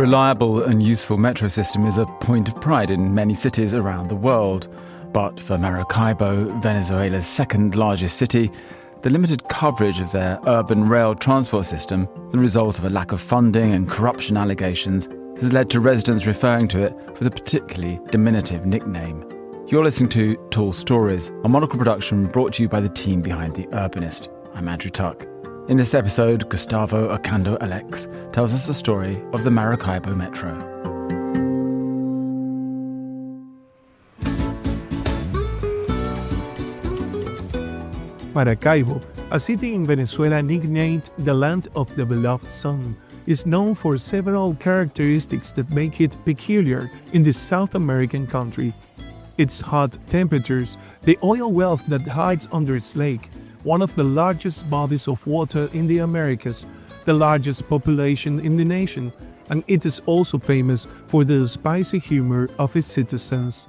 reliable and useful metro system is a point of pride in many cities around the world. But for Maracaibo, Venezuela's second largest city, the limited coverage of their urban rail transport system, the result of a lack of funding and corruption allegations, has led to residents referring to it with a particularly diminutive nickname. You're listening to Tall Stories, a Monocle production brought to you by the team behind The Urbanist. I'm Andrew Tuck. In this episode, Gustavo Ocando Alex tells us the story of the Maracaibo Metro. Maracaibo, a city in Venezuela nicknamed the Land of the Beloved Sun, is known for several characteristics that make it peculiar in this South American country. Its hot temperatures, the oil wealth that hides under its lake, one of the largest bodies of water in the Americas, the largest population in the nation, and it is also famous for the spicy humor of its citizens.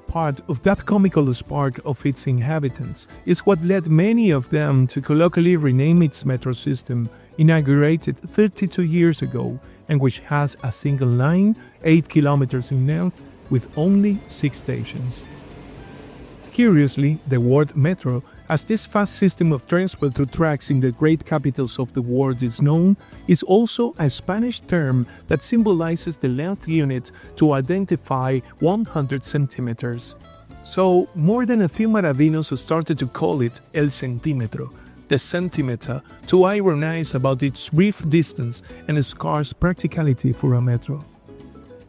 Part of that comical spark of its inhabitants is what led many of them to colloquially rename its metro system, inaugurated 32 years ago, and which has a single line, 8 kilometers in length, with only 6 stations. Curiously, the word metro, as this fast system of transport through tracks in the great capitals of the world is known, is also a Spanish term that symbolizes the length unit to identify 100 centimeters. So, more than a few Maravinos started to call it el centímetro, the centimeter, to ironize about its brief distance and scarce practicality for a metro.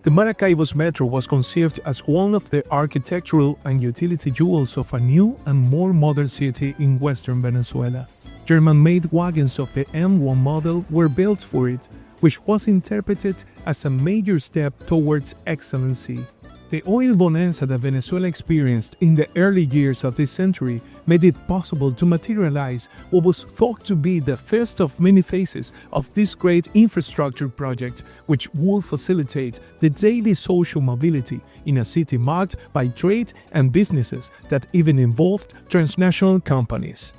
The Maracaibo's metro was conceived as one of the architectural and utility jewels of a new and more modern city in western Venezuela. German-made wagons of the M1 model were built for it, which was interpreted as a major step towards excellency. The oil bonanza that Venezuela experienced in the early years of this century made it possible to materialize what was thought to be the first of many phases of this great infrastructure project, which would facilitate the daily social mobility in a city marked by trade and businesses that even involved transnational companies.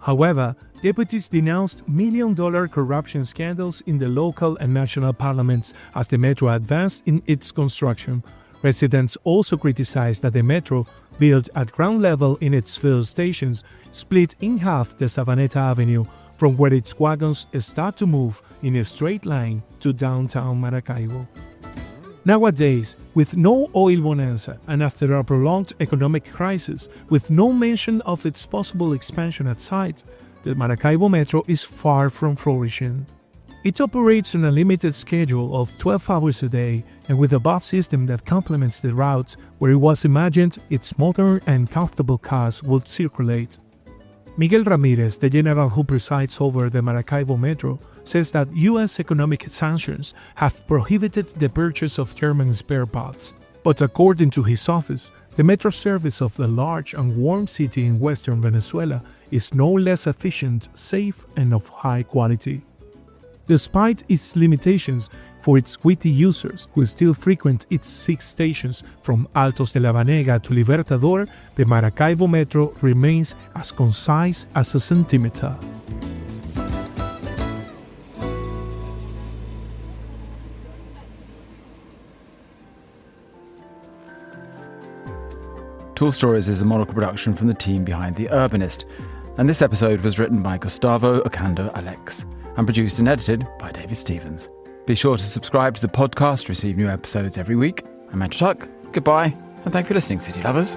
However, deputies denounced million-dollar corruption scandals in the local and national parliaments as the metro advanced in its construction. Residents also criticized that the metro, built at ground level in its fill stations, split in half the Savaneta Avenue, from where its wagons start to move in a straight line to downtown Maracaibo. Nowadays, with no oil bonanza and after a prolonged economic crisis, with no mention of its possible expansion at sight, the Maracaibo Metro is far from flourishing. It operates on a limited schedule of 12 hours a day and with a bus system that complements the routes where it was imagined its modern and comfortable cars would circulate. Miguel Ramirez, the general who presides over the Maracaibo Metro, says that U.S. economic sanctions have prohibited the purchase of German spare parts. But according to his office, the metro service of the large and warm city in western Venezuela is no less efficient, safe, and of high quality. Despite its limitations for its witty users who still frequent its 6 stations from Altos de la Banega to Libertador, the Maracaibo Metro remains as concise as a centimeter. Tall Stories is a Monocle production from the team behind The Urbanist, and this episode was written by Gustavo Ocando Alex and produced and edited by David Stevens. Be sure to subscribe to the podcast to receive new episodes every week. I'm Andrew Tuck. Goodbye, and thanks for listening, city lovers.